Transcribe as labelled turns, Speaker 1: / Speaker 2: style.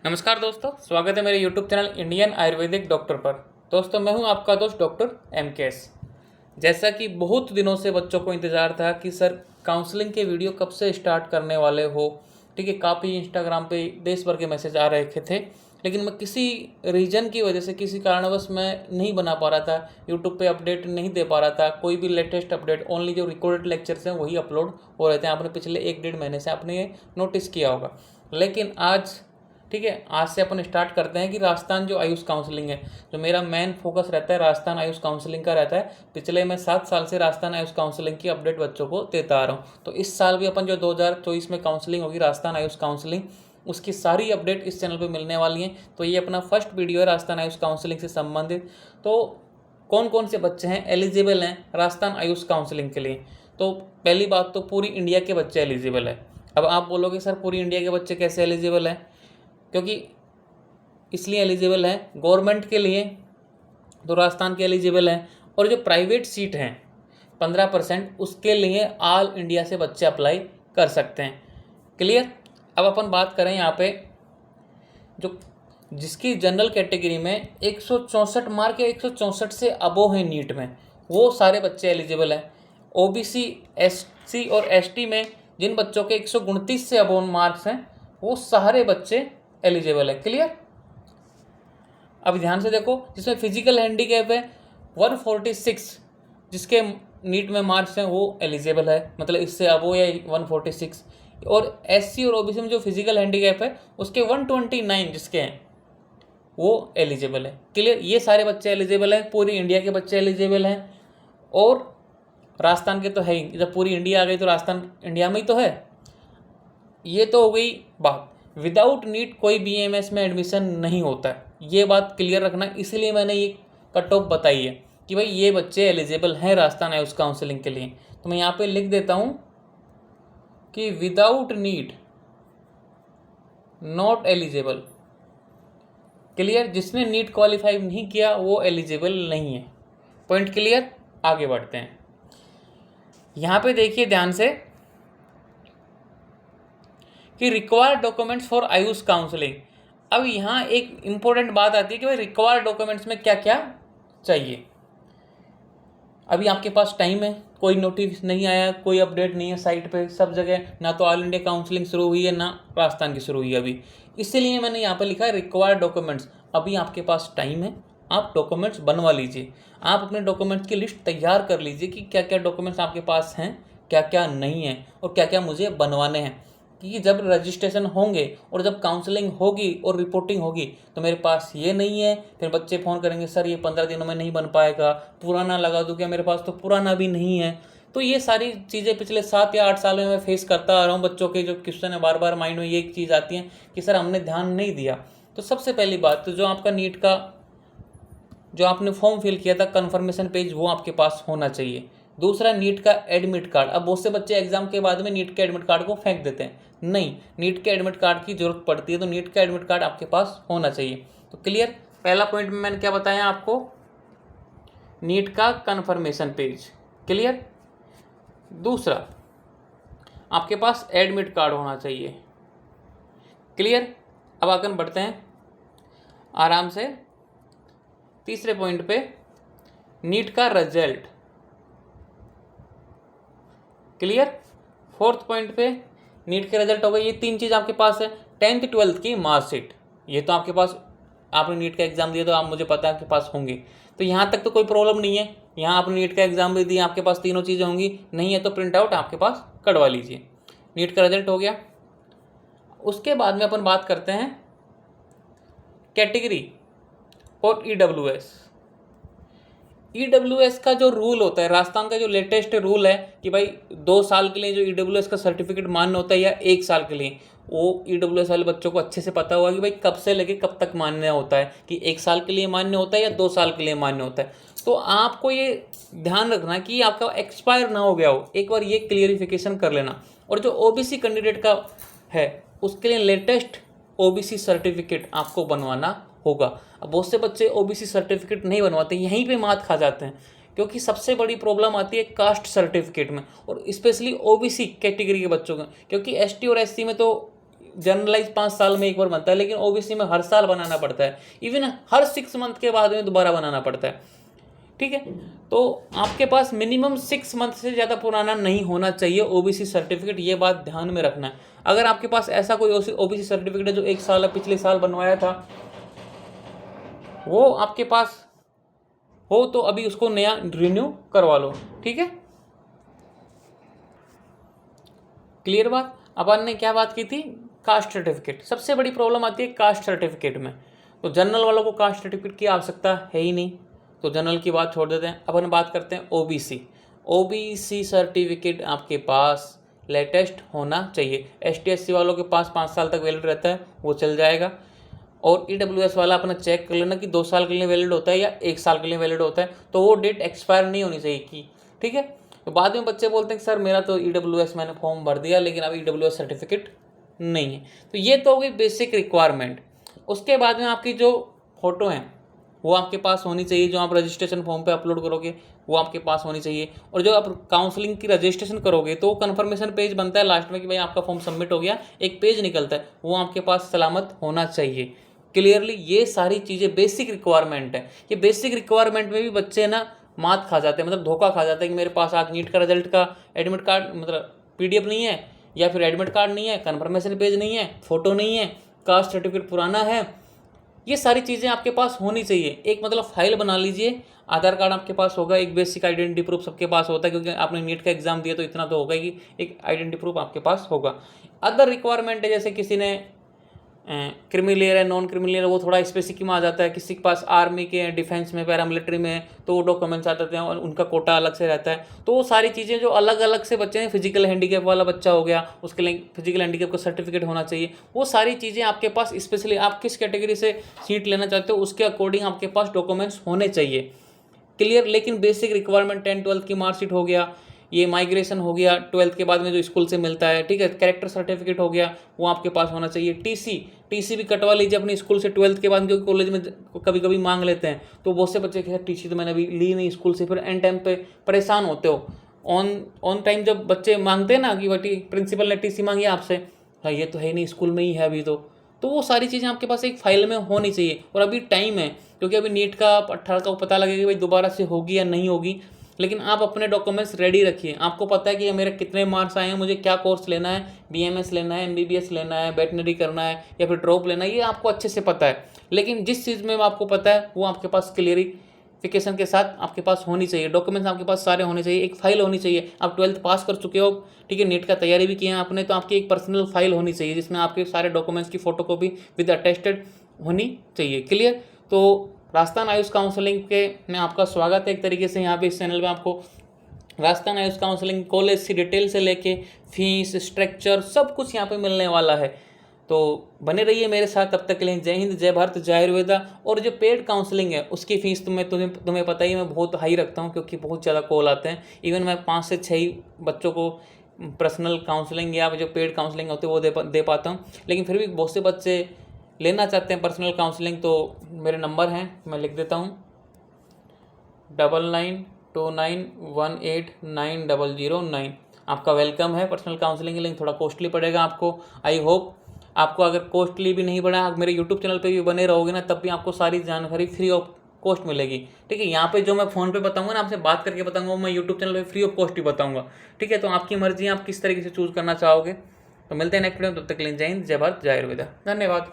Speaker 1: नमस्कार दोस्तों, स्वागत है मेरे YouTube channel Indian Ayurvedic doctor पर। दोस्तों, मैं हूं आपका दोस्त डॉक्टर MKS। जैसा कि बहुत दिनों से बच्चों को इंतज़ार था कि सर काउंसलिंग के वीडियो कब से स्टार्ट करने वाले हो। ठीक है, काफ़ी इंस्टाग्राम पे देश भर के मैसेज आ रहे थे, लेकिन मैं किसी रीज़न की वजह से, किसी कारणवश मैं नहीं बना पा रहा था। यूट्यूब पे अपडेट नहीं दे पा रहा था, कोई भी लेटेस्ट अपडेट। ओनली जो रिकॉर्डेड लेक्चर्स हैं वही अपलोड हो रहे थे। आपने पिछले 1-1.5 महीने से आपने ये नोटिस किया होगा। लेकिन आज, ठीक है, आज से अपन स्टार्ट करते हैं कि राजस्थान जो आयुष काउंसलिंग है, जो मेरा मेन फोकस रहता है राजस्थान आयुष काउंसलिंग का रहता है। पिछले मैं 7 साल से राजस्थान आयुष काउंसलिंग की अपडेट बच्चों को देता आ रहा हूँ। तो इस साल भी अपन जो 2024 में काउंसलिंग होगी राजस्थान आयुष काउंसलिंग, उसकी सारी अपडेट इस चैनल पर मिलने वाली हैं। तो ये अपना फर्स्ट वीडियो है राजस्थान आयुष काउंसलिंग से संबंधित। तो कौन कौन से बच्चे हैं एलिजिबल हैं राजस्थान आयुष काउंसलिंग के लिए? तो पहली बात तो पूरी इंडिया के बच्चे एलिजिबल है। अब आप बोलोगे सर पूरी इंडिया के बच्चे कैसे एलिजिबल हैं? क्योंकि इसलिए एलिजिबल है गवर्नमेंट के लिए तो राजस्थान के एलिजिबल हैं, और जो प्राइवेट सीट हैं 15% उसके लिए ऑल इंडिया से बच्चे अप्लाई कर सकते हैं। क्लियर? अब अपन बात करें यहाँ पे जो जिसकी जनरल कैटेगरी में 164 मार्क या 164 से अबोव है नीट में, वो सारे बच्चे एलिजिबल हैं। OBC, SC और ST में जिन बच्चों के 129 से अबोव मार्क्स हैं वो सारे बच्चे एलिजिबल है। क्लियर? अब ध्यान से देखो, जिसमें फिजिकल हैंडीकैप है 146, जिसके नीट में मार्क्स हैं वो एलिजिबल है, मतलब इससे अबो या 146। और SC और OBC में जो फिजिकल हैंडीकैप है उसके 129 जिसके हैं वो एलिजिबल है। क्लियर? ये सारे बच्चे एलिजिबल हैं, पूरी इंडिया के बच्चे एलिजिबल हैं। और राजस्थान के तो है ही, जब पूरी इंडिया आ गई तो राजस्थान इंडिया में ही तो है। ये तो हो गई बात। विदाउट नीट कोई BAMS में एडमिशन नहीं होता है, ये बात क्लियर रखना। इसलिए मैंने ये कट ऑफ बताई है कि भाई ये बच्चे एलिजिबल हैं राजस्थान आयुष काउंसलिंग के लिए। तो मैं यहाँ पे लिख देता हूँ कि without NEET not eligible. Clear? जिसने नीट क्वालिफाई नहीं किया वो एलिजिबल नहीं है। Point clear? आगे बढ़ते हैं। यहाँ पे देखिए ध्यान से कि required documents for AYUSH counselling. अब यहाँ एक इंपॉर्टेंट बात आती है कि भाई रिक्वायर्ड डॉक्यूमेंट्स में क्या क्या चाहिए। अभी आपके पास टाइम है, कोई नोटिस नहीं आया, कोई अपडेट नहीं है साइट पे, सब जगह ना तो ऑल इंडिया काउंसलिंग शुरू हुई है ना राजस्थान की शुरू हुई है अभी। इसलिए मैंने यहाँ पे लिखा है रिक्वायर्ड डॉक्यूमेंट्स। अभी आपके पास टाइम है, आप डॉक्यूमेंट्स बनवा लीजिए। आप अपने डॉक्यूमेंट्स की लिस्ट तैयार कर लीजिए कि क्या क्या डॉक्यूमेंट्स आपके पास हैं, क्या क्या नहीं है, और क्या क्या मुझे बनवाने हैं। कि जब रजिस्ट्रेशन होंगे और जब काउंसलिंग होगी और रिपोर्टिंग होगी तो मेरे पास ये नहीं है, फिर बच्चे फ़ोन करेंगे सर ये 15 दिनों में नहीं बन पाएगा, पुराना लगा दूँ क्या? मेरे पास तो पुराना भी नहीं है। तो ये सारी चीज़ें पिछले 7 या 8 साल में मैं फेस करता आ रहा हूँ। बच्चों के जो क्वेश्चन है बार बार माइंड में ये चीज़ आती है कि सर हमने ध्यान नहीं दिया। तो सबसे पहली बात तो जो आपका नीट का जो आपने फॉर्म फिल किया था कन्फर्मेशन पेज, वो आपके पास होना चाहिए। दूसरा, नीट का एडमिट कार्ड। अब बहुत से बच्चे एग्जाम के बाद में नीट के एडमिट कार्ड को फेंक देते हैं। नहीं, नीट के एडमिट कार्ड की जरूरत पड़ती है, तो नीट का एडमिट कार्ड आपके पास होना चाहिए। तो क्लियर? पहला पॉइंट में मैंने क्या बताया आपको? नीट का कन्फर्मेशन पेज। क्लियर? दूसरा, आपके पास एडमिट कार्ड होना चाहिए। क्लियर? अब आगे बढ़ते हैं आराम से तीसरे पॉइंट पे, नीट का रिजल्ट। क्लियर? फोर्थ पॉइंट पे नीट के रिजल्ट हो गए। ये 3 चीज़ आपके पास है। 10th 12th की मार्कशीट, ये तो आपके पास, आपने नीट का एग्जाम दिया तो आप, मुझे पता है आपके पास होंगे। तो यहाँ तक तो कोई प्रॉब्लम नहीं है। यहाँ आपने नीट का एग्जाम भी दिया, आपके पास तीनों चीज़ें होंगी। नहीं है तो प्रिंट आउट आपके पास कटवा लीजिए। नीट का रिजल्ट हो गया। उसके बाद में अपन बात करते हैं कैटेगरी और EWS का जो रूल होता है, राजस्थान का जो लेटेस्ट रूल है कि भाई 2 साल के लिए जो EWS का सर्टिफिकेट मान्य होता है या 1 साल के लिए, वो EWS वाले बच्चों को अच्छे से पता होगा कि भाई कब से लेके कब तक मान्य होता है, कि 1 साल के लिए मान्य होता है या 2 साल के लिए मान्य होता है। तो आपको ये ध्यान रखना कि आपका एक्सपायर ना हो गया हो, एक बार ये क्लियरिफिकेशन कर लेना। और जो OBC कैंडिडेट का है उसके लिए लेटेस्ट OBC सर्टिफिकेट आपको बनवाना होगा। अब बहुत से बच्चे OBC सर्टिफिकेट नहीं बनवाते, यहीं पे मात खा जाते हैं, क्योंकि सबसे बड़ी प्रॉब्लम आती है कास्ट सर्टिफिकेट में, और स्पेशली OBC कैटेगरी के बच्चों का। क्योंकि ST और SC में तो जनरलाइज 5 साल में एक बार बनता है, लेकिन ओबीसी में हर साल बनाना पड़ता है, इवन हर 6 मंथ के बाद में दोबारा बनाना पड़ता है। ठीक है, तो आपके पास मिनिमम 6 मंथ से ज़्यादा पुराना नहीं होना चाहिए ओबीसी सर्टिफिकेट, ये बात ध्यान में रखना है। अगर आपके पास ऐसा कोई ओबीसी सर्टिफिकेट है जो 1 साल पिछले साल बनवाया था, वो आपके पास हो तो अभी उसको नया रिन्यू करवा लो। ठीक है, क्लियर बात। अपन ने क्या बात की थी, कास्ट सर्टिफिकेट। सबसे बड़ी प्रॉब्लम आती है कास्ट सर्टिफिकेट में, तो जनरल वालों को कास्ट सर्टिफिकेट की आवश्यकता है ही नहीं, तो जनरल की बात छोड़ देते हैं। अपन बात करते हैं ओबीसी। ओबीसी सर्टिफिकेट आपके पास लेटेस्ट होना चाहिए। एसटी एससी वालों के पास 5 साल तक वैलिड रहता है, वो चल जाएगा। और ईडब्ल्यूएस वाला अपना चेक कर लेना कि 2 साल के लिए वैलिड होता है या 1 साल के लिए वैलिड होता है, तो वो डेट एक्सपायर नहीं होनी चाहिए की। ठीक है, तो बाद में बच्चे बोलते हैं कि सर मेरा तो ईडब्ल्यूएस मैंने फॉर्म भर दिया लेकिन अब ईडब्ल्यूएस सर्टिफिकेट नहीं है। तो ये तो हो गई बेसिक रिक्वायरमेंट। उसके बाद में आपकी जो फोटो हैं वो आपके पास होनी चाहिए, जो आप रजिस्ट्रेशन फॉर्म पे अपलोड करोगे वो आपके पास होनी चाहिए। और जो आप काउंसलिंग की रजिस्ट्रेशन करोगे तो कन्फर्मेशन पेज बनता है लास्ट में कि भाई आपका फॉर्म सबमिट हो गया, एक पेज निकलता है, वो आपके पास सलामत होना चाहिए। क्लियरली ये सारी चीज़ें बेसिक रिक्वायरमेंट है। ये बेसिक रिक्वायरमेंट में भी बच्चे ना मात खा जाते हैं, मतलब धोखा खा जाते हैं कि मेरे पास आज नीट का रिजल्ट का एडमिट कार्ड मतलब पीडीएफ नहीं है, या फिर एडमिट कार्ड नहीं है, कन्फर्मेशन पेज नहीं है, फोटो नहीं है, कास्ट सर्टिफिकेट पुराना है। ये सारी चीज़ें आपके पास होनी चाहिए। एक मतलब फाइल बना लीजिए, आधार कार्ड आपके पास होगा, एक बेसिक आइडेंटिटी प्रूफ सबके पास होता है क्योंकि आपने नीट का एग्जाम दिया तो इतना तो होगा कि एक आइडेंटिटी प्रूफ आपके पास होगा। अदर रिक्वायरमेंट है, जैसे किसी ने क्रिमिलियर है, नॉन क्रिमिलियर, वो थोड़ा स्पेसिफिक में आ जाता है। किसी के पास आर्मी के डिफेंस में, पैरामिलिट्री में, तो वो डॉक्यूमेंट्स आ जाते हैं और उनका कोटा अलग से रहता है। तो वो सारी चीज़ें जो अलग अलग से बच्चे हैं, फिजिकल हैंडीकैप वाला बच्चा हो गया, उसके लिए फिजिकल हैंडीकैप का सर्टिफिकेट होना चाहिए। वो सारी चीज़ें आपके पास, स्पेशली आप किस कैटेगरी से सीट लेना चाहते हो उसके अकॉर्डिंग आपके पास डॉक्यूमेंट्स होने चाहिए। क्लियर, लेकिन बेसिक रिक्वायरमेंट 10-12 की मार्कशीट हो गया, ये माइग्रेशन हो गया 12th के बाद में जो स्कूल से मिलता है, ठीक है, कैरेक्टर सर्टिफिकेट हो गया, वो आपके पास होना चाहिए। टीसी भी कटवा लीजिए अपनी स्कूल से 12th के बाद, क्योंकि कॉलेज में कभी कभी मांग लेते हैं। तो बहुत से बच्चे कहते हैं टीसी तो मैंने अभी ली नहीं स्कूल से, फिर एंड टाइम पे परेशान होते हो। ऑन टाइम जब बच्चे मांगते हैं ना कि बेटी प्रिंसिपल ने टीसी मांगी आपसे, हाँ ये तो है नहीं, स्कूल में ही है अभी तो वो सारी चीज़ें आपके पास एक फाइल में होनी चाहिए। और अभी टाइम है, क्योंकि अभी नीट का 18 का पता लगेगा कि भाई दोबारा से होगी या नहीं होगी। लेकिन आप अपने डॉक्यूमेंट्स रेडी रखिए। आपको पता है कि मेरे कितने मार्क्स आए हैं, मुझे क्या कोर्स लेना है, बीएमएस लेना है, एमबीबीएस लेना है, वेटनरी करना है या फिर ड्रॉप लेना है, ये आपको अच्छे से पता है। लेकिन जिस चीज़ में आपको पता है वो आपके पास क्लियरिफिकेशन के साथ आपके पास होनी चाहिए। डॉक्यूमेंट्स आपके पास सारे होने चाहिए, एक फाइल होनी चाहिए। आप 12th पास कर चुके हो, ठीक है, नीट का तैयारी भी किया है आपने, तो आपकी एक पर्सनल फाइल होनी चाहिए जिसमें आपके सारे डॉक्यूमेंट्स की फोटोकॉपी विद अटेस्टेड होनी चाहिए। क्लियर। तो राजस्थान आयुष काउंसलिंग के में आपका स्वागत है एक तरीके से। यहाँ पे इस चैनल में आपको राजस्थान आयुष काउंसलिंग कॉलेज से डिटेल से लेके फीस स्ट्रक्चर सब कुछ यहाँ पे मिलने वाला है। तो बने रहिए मेरे साथ, तब तक के लिए जय हिंद, जय भारत, जय आयुर्वेदा। और जो पेड काउंसलिंग है उसकी फ़ीस तुम्हें पता ही, मैं बहुत हाई रखता हूँ क्योंकि बहुत ज़्यादा कॉल आते हैं। इवन मैं 5 से 6 बच्चों को पर्सनल काउंसलिंग या जो पेड काउंसलिंग होती है वो दे पाता हूँ। लेकिन फिर भी बहुत से बच्चे लेना चाहते हैं पर्सनल काउंसलिंग, तो मेरे नंबर हैं, मैं लिख देता हूँ 9929189009। आपका वेलकम है पर्सनल काउंसलिंग के लिए। थोड़ा कॉस्टली पड़ेगा आपको। आई होप आपको अगर कॉस्टली भी नहीं पड़ा, मेरे यूट्यूब चैनल पे भी बने रहोगे ना, तब भी आपको सारी जानकारी फ्री ऑफ कॉस्ट मिलेगी। ठीक है, यहाँ पे जो मैं फ़ोन पे बताऊंगा ना, आपसे बात करके बताऊंगा, मैं यूट्यूब चैनल पे फ्री ऑफ कॉस्ट ही बताऊंगा। ठीक है, तो आपकी मर्जी है आप किस तरीके से चूज़ करना चाहोगे। तो मिलते हैं नेक्स्ट वीडियो में, तब तक के लिए जय हिंद, जय भारत, जय आयुर्वेदा। धन्यवाद।